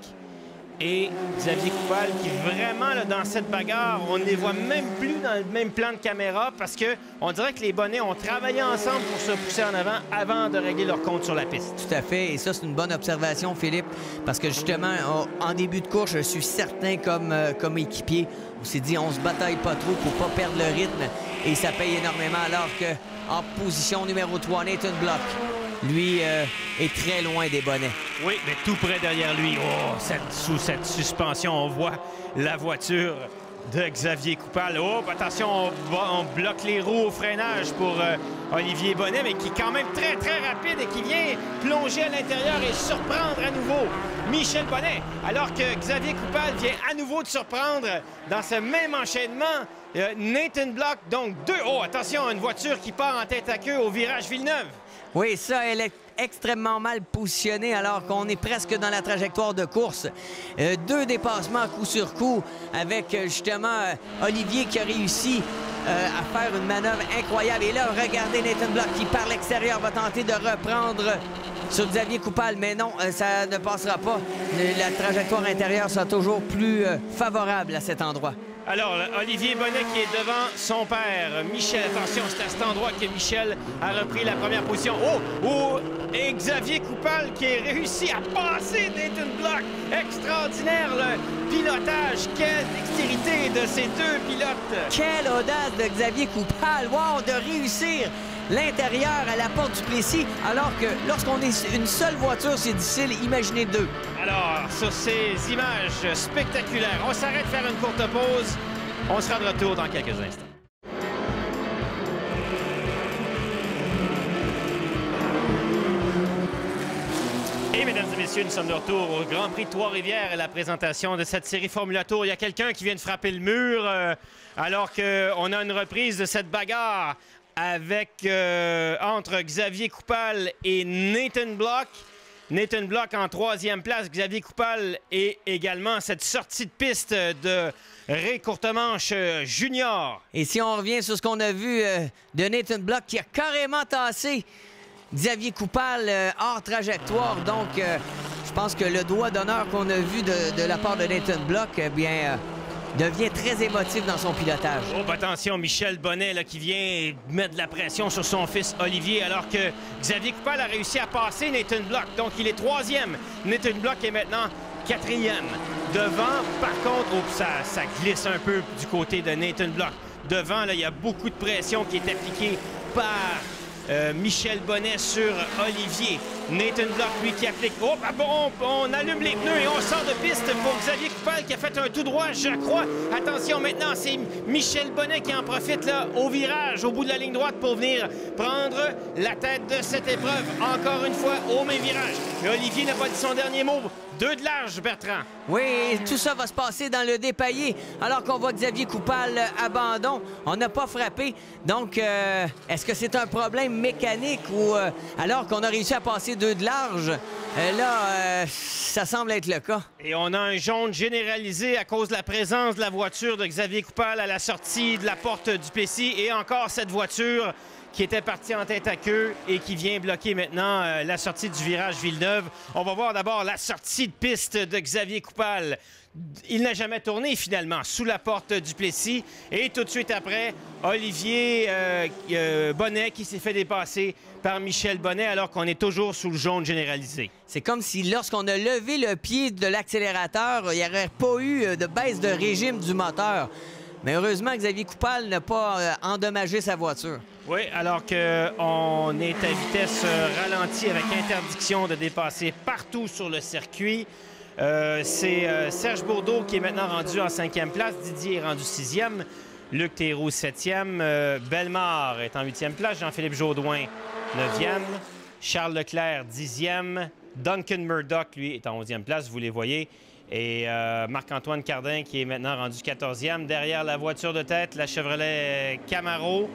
et Xavier Coupal qui vraiment, là, dans cette bagarre, on ne les voit même plus dans le même plan de caméra parce qu'on dirait que les bonnets ont travaillé ensemble pour se pousser en avant de régler leur compte sur la piste. Tout à fait. Et ça, c'est une bonne observation, Philippe, parce que justement, en début de course, je suis certain comme équipier, on s'est dit, on se bataille pas trop pour pas perdre le rythme et ça paye énormément, alors qu'en position numéro 3, Nathan Block, lui, est très loin des bonnets. Oui, mais tout près derrière lui. Oh, sous cette suspension, on voit la voiture de Xavier Coupal. Oh, attention, on bloque les roues au freinage pour Olivier Bonnet, mais qui est quand même très, très rapide et qui vient plonger à l'intérieur et surprendre à nouveau Michel Bonnet. Alors que Xavier Coupal vient à nouveau de surprendre dans ce même enchaînement Nathan Block. Donc, oh, attention, une voiture qui part en tête à queue au virage Villeneuve. Oui, ça, elle est extrêmement mal positionnée alors qu'on est presque dans la trajectoire de course. Deux dépassements coup sur coup avec justement Olivier qui a réussi à faire une manœuvre incroyable. Et là, regardez Nathan Block qui, par l'extérieur, va tenter de reprendre sur Xavier Coupal. Mais non, ça ne passera pas. La trajectoire intérieure sera toujours plus favorable à cet endroit. Alors, Olivier Bonnet qui est devant son père, Michel. Attention, c'est à cet endroit que Michel a repris la première position. Oh! Et Xavier Coupal qui a réussi à passer Nathan Block. Extraordinaire, le pilotage. Quelle dextérité de ces deux pilotes. Quelle audace de Xavier Coupal. Wow, de réussir l'intérieur à la porte du Plessis, alors que lorsqu'on est une seule voiture, c'est difficile. Imaginez deux. Alors, sur ces images spectaculaires, on s'arrête faire une courte pause. On sera de retour dans quelques instants. Et mesdames et messieurs, nous sommes de retour au Grand Prix de Trois-Rivières et la présentation de cette série Formula Tour. Il y a quelqu'un qui vient de frapper le mur alors qu'on a une reprise de cette bagarre avec entre Xavier Coupal et Nathan Block. Nathan Block en troisième place, Xavier Coupal et également cette sortie de piste de Ray Courtemanche Junior. Et si on revient sur ce qu'on a vu de Nathan Block qui a carrément tassé Xavier Coupal hors trajectoire, donc je pense que le doigt d'honneur qu'on a vu de la part de Nathan Block, devient très émotif dans son pilotage. Oh, attention, Michel Bonnet là, qui vient mettre de la pression sur son fils Olivier, alors que Xavier Coupal a réussi à passer Nathan Block. Donc, il est troisième. Nathan Block est maintenant quatrième. Devant, par contre, ça glisse un peu du côté de Nathan Block. Devant, là, il y a beaucoup de pression qui est appliquée par Michel Bonnet sur Olivier. Nathan Block, lui, qui applique. Oh, on allume les pneus et on sort de piste pour Xavier Coupal qui a fait un tout droit, je crois. Attention maintenant, c'est Michel Bonnet qui en profite là au virage, au bout de la ligne droite pour venir prendre la tête de cette épreuve. Encore une fois, au même virage. Mais Olivier n'a pas dit son dernier mot. 2 de large, Bertrand. Oui, tout ça va se passer dans le dépaillé. Alors qu'on voit Xavier Coupal abandon, on n'a pas frappé. Donc, est-ce que c'est un problème mécanique ou alors qu'on a réussi à passer 2 de large? Là, ça semble être le cas. Et on a un jaune généralisé à cause de la présence de la voiture de Xavier Coupal à la sortie de la porte du Plessis. Et encore cette voiture qui était parti en tête à queue et qui vient bloquer maintenant la sortie du virage Villeneuve. On va voir d'abord la sortie de piste de Xavier Coupal. Il n'a jamais tourné finalement sous la porte du Plessis. Et tout de suite après, Olivier Bonnet qui s'est fait dépasser par Michel Bonnet alors qu'on est toujours sous le jaune généralisé. C'est comme si lorsqu'on a levé le pied de l'accélérateur, il n'y aurait pas eu de baisse de régime du moteur. Mais heureusement, Xavier Coupal n'a pas endommagé sa voiture. Oui, alors qu'on est à vitesse ralentie avec interdiction de dépasser partout sur le circuit. C'est Serge Bourdeau qui est maintenant rendu en 5e place. Didier est rendu 6e. Luc Théroux, 7e. Bellemare est en 8e place. Jean-Philippe Jaudoin, 9e. Charles Leclerc, 10e. Duncan Murdoch, lui, est en 11e place. Vous les voyez. Et Marc-Antoine Cardin qui est maintenant rendu 14e. Derrière la voiture de tête, la Chevrolet Camaro.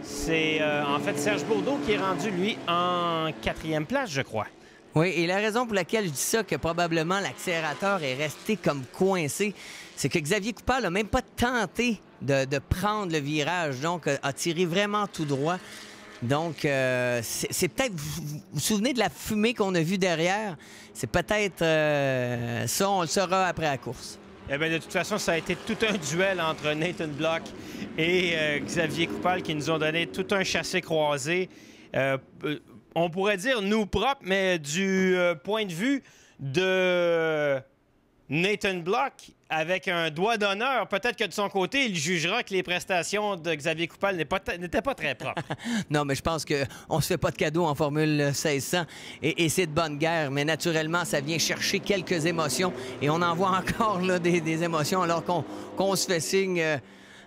C'est en fait Serge Bourdeau qui est rendu, lui, en 4e place, je crois. Oui, et la raison pour laquelle je dis ça, que probablement l'accélérateur est resté comme coincé, c'est que Xavier Coupal n'a même pas tenté de prendre le virage, donc a tiré vraiment tout droit. Donc, c'est peut-être... Vous vous souvenez de la fumée qu'on a vue derrière? C'est peut-être ça, on le saura après la course. Eh bien, de toute façon, ça a été tout un duel entre Nathan Block et Xavier Coupal qui nous ont donné tout un chassé-croisé. On pourrait dire nous propres, mais du point de vue de Nathan Block, avec un doigt d'honneur, peut-être que de son côté, il jugera que les prestations de Xavier Coupal n'étaient pas très propres. Non, mais je pense qu'on ne se fait pas de cadeau en Formule 1600 et c'est de bonne guerre. Mais naturellement, ça vient chercher quelques émotions et on en voit encore là, des émotions alors qu'on se fait signe,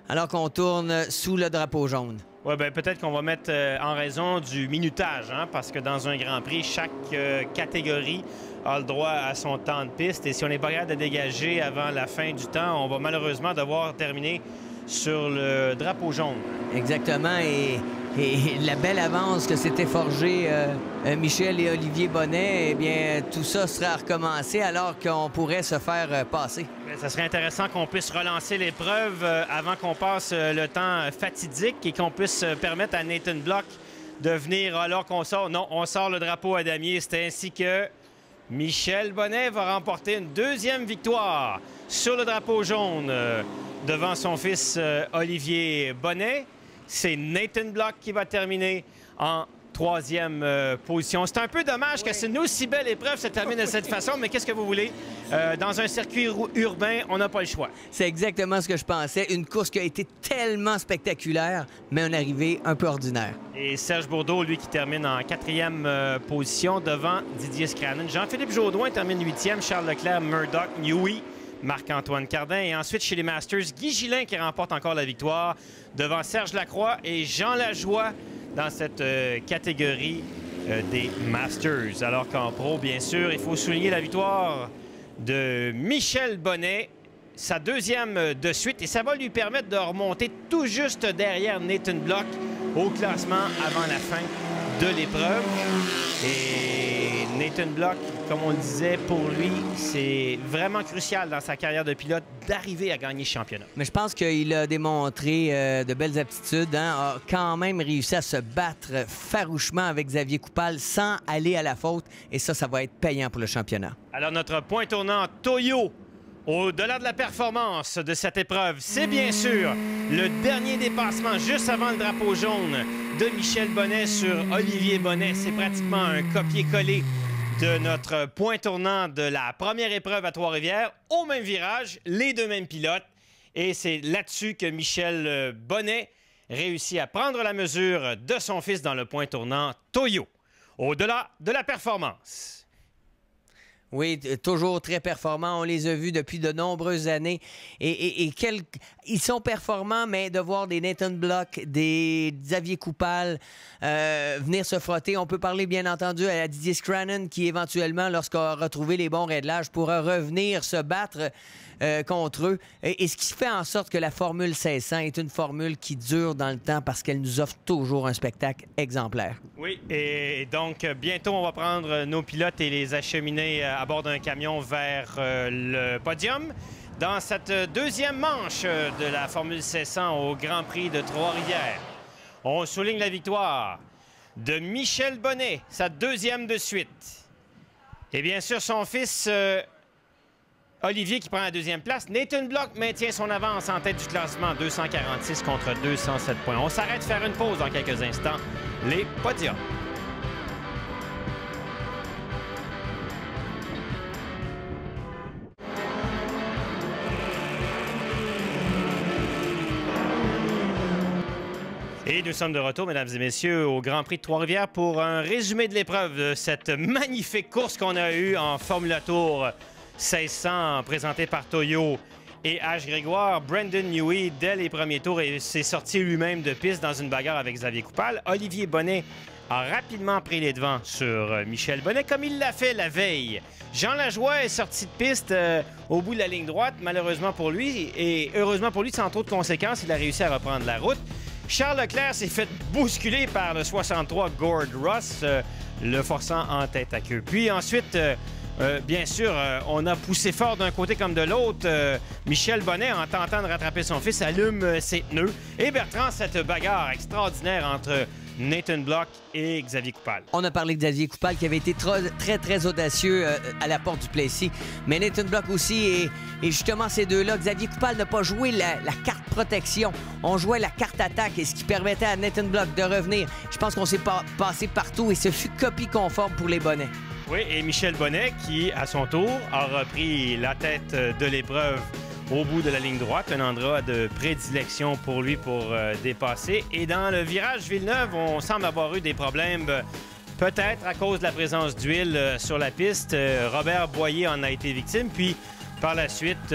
alors qu'on tourne sous le drapeau jaune. Oui, bien peut-être qu'on va mettre en raison du minutage, hein, parce que dans un Grand Prix, chaque catégorie a le droit à son temps de piste. Et si on n'est pas capable de dégager avant la fin du temps, on va malheureusement devoir terminer sur le drapeau jaune. Exactement. Et la belle avance que s'était forgée Michel et Olivier Bonnet, eh bien, tout ça sera recommencé alors qu'on pourrait se faire passer. Bien, ça serait intéressant qu'on puisse relancer l'épreuve avant qu'on passe le temps fatidique et qu'on puisse permettre à Nathan Block de venir alors qu'on sort. Non, on sort le drapeau à damier. C'est ainsi que Michel Bonnet va remporter une 2e victoire sur le drapeau jaune devant son fils Olivier Bonnet. C'est Nathan Block qui va terminer en 3e position. C'est un peu dommage que c'est une aussi belle épreuve se termine de cette façon, mais qu'est-ce que vous voulez? Dans un circuit urbain, on n'a pas le choix. C'est exactement ce que je pensais. Une course qui a été tellement spectaculaire, mais une arrivée un peu ordinaire. Et Serge Bourdeau, lui, qui termine en 4e position devant Didier Scranen. Jean-Philippe Jaudoin termine 8e. Charles Leclerc, Murdoch, Newey, Marc-Antoine Cardin. Et ensuite, chez les Masters, Guy Gillin qui remporte encore la victoire devant Serge Lacroix et Jean Lajoie dans cette catégorie des Masters. Alors qu'en pro, bien sûr, il faut souligner la victoire de Michel Bonnet, sa 2e de suite. Et ça va lui permettre de remonter tout juste derrière Nathan Block au classement avant la fin de l'épreuve. Et Nathan Block, comme on le disait, pour lui, c'est vraiment crucial dans sa carrière de pilote d'arriver à gagner ce championnat. Mais je pense qu'il a démontré de belles aptitudes, hein, a quand même réussi à se battre farouchement avec Xavier Coupal sans aller à la faute. Et ça va être payant pour le championnat. Alors, notre point tournant Toyo, au-delà de la performance de cette épreuve, c'est bien sûr le dernier dépassement juste avant le drapeau jaune de Michel Bonnet sur Olivier Bonnet. C'est pratiquement un copier-coller de notre point tournant de la première épreuve à Trois-Rivières. Au même virage, les 2 mêmes pilotes. Et c'est là-dessus que Michel Bonnet réussit à prendre la mesure de son fils dans le point tournant Toyo. au-delà de la performance. Oui, toujours très performants. On les a vus depuis de nombreuses années. Ils sont performants, mais de voir des Nathan Block, des Xavier Coupal venir se frotter. On peut parler, bien entendu, à Didier Scrannon qui, éventuellement, lorsqu'il a retrouvé les bons réglages, pourra revenir se battre contre eux. Et ce qui fait en sorte que la Formule 1600 est une formule qui dure dans le temps parce qu'elle nous offre toujours un spectacle exemplaire. Oui, et donc bientôt, on va prendre nos pilotes et les acheminer à bord d'un camion vers le podium. Dans cette deuxième manche de la Formule 1600 au Grand Prix de Trois-Rivières, on souligne la victoire de Michel Bonnet, sa deuxième de suite. Et bien sûr, son fils Olivier qui prend la deuxième place. Nathan Block maintient son avance en tête du classement, 246 contre 207 points. On s'arrête faire une pause dans quelques instants. Les podiums. Et nous sommes de retour, mesdames et messieurs, au Grand Prix de Trois-Rivières pour un résumé de l'épreuve de cette magnifique course qu'on a eue en Formula Tour 1600, présentée par Toyo et H. Grégoire. Brandon Newey, dès les premiers tours, s'est sorti lui-même de piste dans une bagarre avec Xavier Coupal. Olivier Bonnet a rapidement pris les devants sur Michel Bonnet, comme il l'a fait la veille. Jean Lajoie est sorti de piste au bout de la ligne droite, malheureusement pour lui, et heureusement pour lui, sans trop de conséquences, il a réussi à reprendre la route. Charles Leclerc s'est fait bousculer par le 63 Gord Ross, le forçant en tête à queue. Puis ensuite, bien sûr, on a poussé fort d'un côté comme de l'autre. Michel Bonnet, en tentant de rattraper son fils, allume ses pneus. Et Bertrand, cette bagarre extraordinaire entre Nathan Block et Xavier Coupal. On a parlé de Xavier Coupal qui avait été très audacieux à la porte du Plessis. Mais Nathan Block aussi, et justement ces deux-là, Xavier Coupal n'a pas joué la carte protection. On jouait la carte attaque et ce qui permettait à Nathan Block de revenir. Je pense qu'on s'est passé partout et ce fut copie conforme pour les Bonnets. Oui, et Michel Bonnet qui, à son tour, a repris la tête de l'épreuve au bout de la ligne droite, un endroit de prédilection pour lui pour dépasser. Et dans le virage Villeneuve, on semble avoir eu des problèmes, peut-être à cause de la présence d'huile sur la piste. Robert Boyer en a été victime. Puis, par la suite,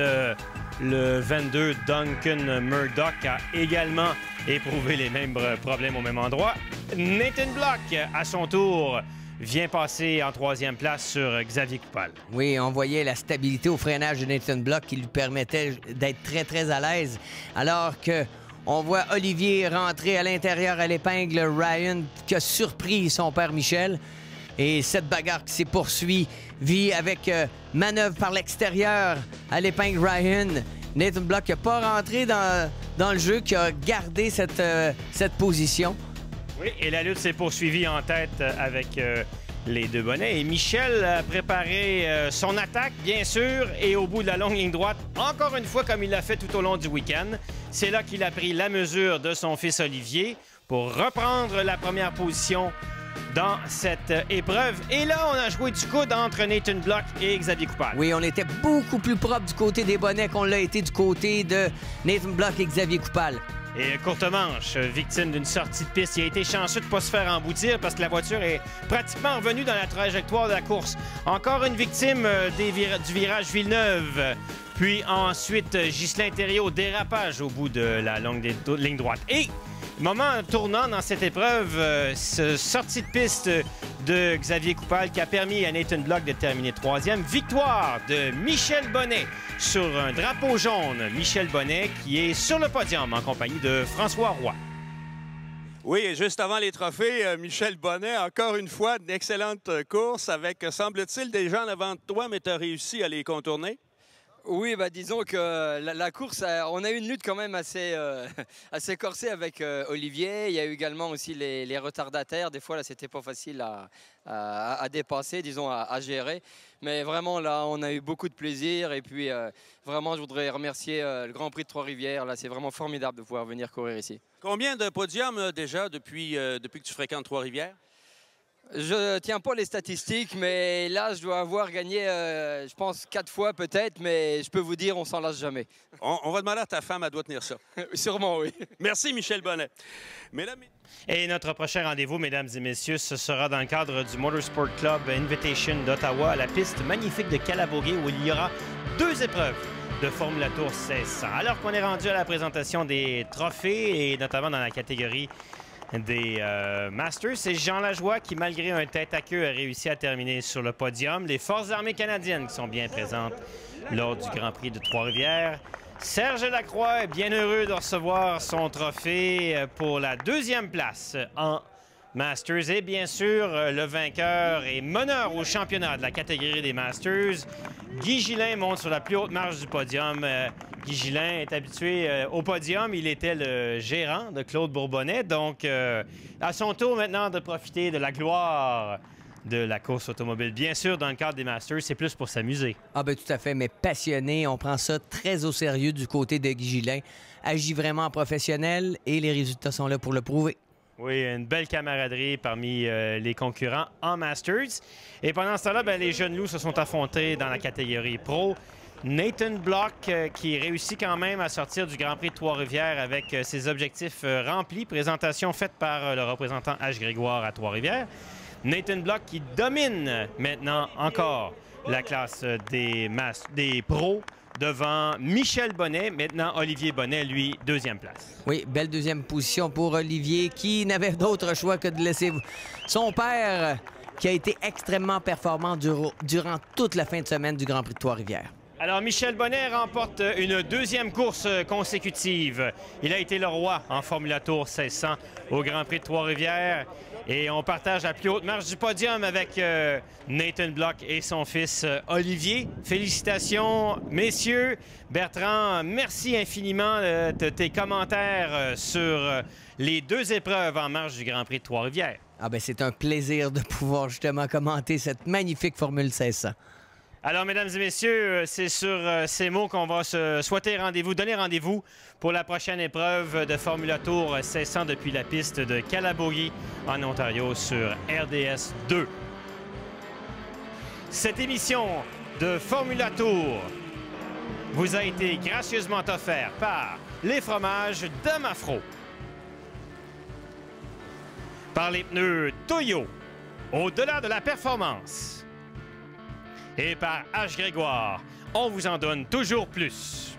le 22 Duncan Murdoch a également éprouvé les mêmes problèmes au même endroit. Nathan Block, à son tour, vient passer en troisième place sur Xavier Coupal. Oui, on voyait la stabilité au freinage de Nathan Block qui lui permettait d'être très à l'aise. Alors que on voit Olivier rentrer à l'intérieur à l'épingle Ryan qui a surpris son père Michel. Et cette bagarre qui s'est poursuivie avec manœuvre par l'extérieur à l'épingle Ryan. Nathan Block n'a pas rentré dans le jeu, qui a gardé cette position. Oui, et la lutte s'est poursuivie en tête avec les deux Bonnets. Et Michel a préparé son attaque, bien sûr, et au bout de la longue ligne droite, encore une fois, comme il l'a fait tout au long du week-end, c'est là qu'il a pris la mesure de son fils Olivier pour reprendre la première position dans cette épreuve. Et là, on a joué du coude entre Nathan Block et Xavier Coupal. Oui, on était beaucoup plus propre du côté des Bonnets qu'on l'a été du côté de Nathan Block et Xavier Coupal. Et courte manche, victime d'une sortie de piste. Il a été chanceux de ne pas se faire emboutir parce que la voiture est pratiquement revenue dans la trajectoire de la course. Encore une victime du virage Villeneuve. Puis ensuite, Ghislain Thériault, dérapage au bout de la longue ligne droite. Et moment tournant dans cette épreuve, sortie de piste de Xavier Coupal qui a permis à Nathan Block de terminer troisième. Victoire de Michel Bonnet sur un drapeau jaune. Michel Bonnet qui est sur le podium en compagnie de François Roy. Oui, et juste avant les trophées, Michel Bonnet, encore une fois, une excellente course avec, semble-t-il, des gens devant toi, mais tu as réussi à les contourner. Oui, disons que la course, on a eu une lutte quand même assez corsée avec Olivier. Il y a eu également aussi les retardataires. Des fois, là, c'était pas facile à dépasser, disons, à gérer. Mais vraiment, là, on a eu beaucoup de plaisir. Et puis, vraiment, je voudrais remercier le Grand Prix de Trois-Rivières. Là, c'est vraiment formidable de pouvoir venir courir ici. Combien de podiums déjà depuis que tu fréquentes Trois-Rivières? Je tiens pas les statistiques, mais là, je dois avoir gagné, je pense, 4 fois peut-être, mais je peux vous dire, on s'en lasse jamais. On va demander à ta femme, elle doit tenir ça. Sûrement, oui. Merci, Michel Bonnet. Et notre prochain rendez-vous, mesdames et messieurs, ce sera dans le cadre du Motorsport Club Invitation d'Ottawa à la piste magnifique de Calabogie où il y aura 2 épreuves de Formula Tour 1600. Alors qu'on est rendu à la présentation des trophées et notamment dans la catégorie des Masters, c'est Jean Lajoie qui, malgré un tête-à-queue, a réussi à terminer sur le podium. Les Forces armées canadiennes qui sont bien présentes lors du Grand Prix de Trois-Rivières. Serge Lacroix est bien heureux de recevoir son trophée pour la 2e place en Masters. Et bien sûr, le vainqueur et meneur au championnat de la catégorie des Masters, Guy Gillin, monte sur la plus haute marche du podium. Guy Gillin est habitué au podium. Il était le gérant de Claude Bourbonnais. Donc, à son tour maintenant de profiter de la gloire de la course automobile. Bien sûr, dans le cadre des Masters, c'est plus pour s'amuser. Ah ben tout à fait, mais passionné. On prend ça très au sérieux du côté de Guy Gillin. Agit vraiment en professionnel et les résultats sont là pour le prouver. Oui, une belle camaraderie parmi les concurrents en Masters. Et pendant ce temps-là, les jeunes loups se sont affrontés dans la catégorie pro. Nathan Block qui réussit quand même à sortir du Grand Prix de Trois-Rivières avec ses objectifs remplis. Présentation faite par le représentant H. Grégoire à Trois-Rivières. Nathan Block qui domine maintenant encore la classe des pros devant Michel Bonnet. Maintenant, Olivier Bonnet, lui, 2e place. Oui, belle 2e position pour Olivier qui n'avait d'autre choix que de laisser son père qui a été extrêmement performant durant toute la fin de semaine du Grand Prix de Trois-Rivières. Alors, Michel Bonnet remporte une 2e course consécutive. Il a été le roi en Formula Tour 1600 au Grand Prix de Trois-Rivières. Et on partage la plus haute marche du podium avec Nathan Block et son fils Olivier. Félicitations, messieurs. Bertrand, merci infiniment de tes commentaires sur les 2 épreuves en marche du Grand Prix de Trois-Rivières. Ah ben c'est un plaisir de pouvoir justement commenter cette magnifique Formule 1600. Alors, mesdames et messieurs, c'est sur ces mots qu'on va se souhaiter donner rendez-vous pour la prochaine épreuve de Formula Tour 1600 depuis la piste de Calabogie en Ontario sur RDS 2. Cette émission de Formula Tour vous a été gracieusement offerte par les fromages de Mafro, par les pneus Toyo, au-delà de la performance, et par H. Grégoire, on vous en donne toujours plus.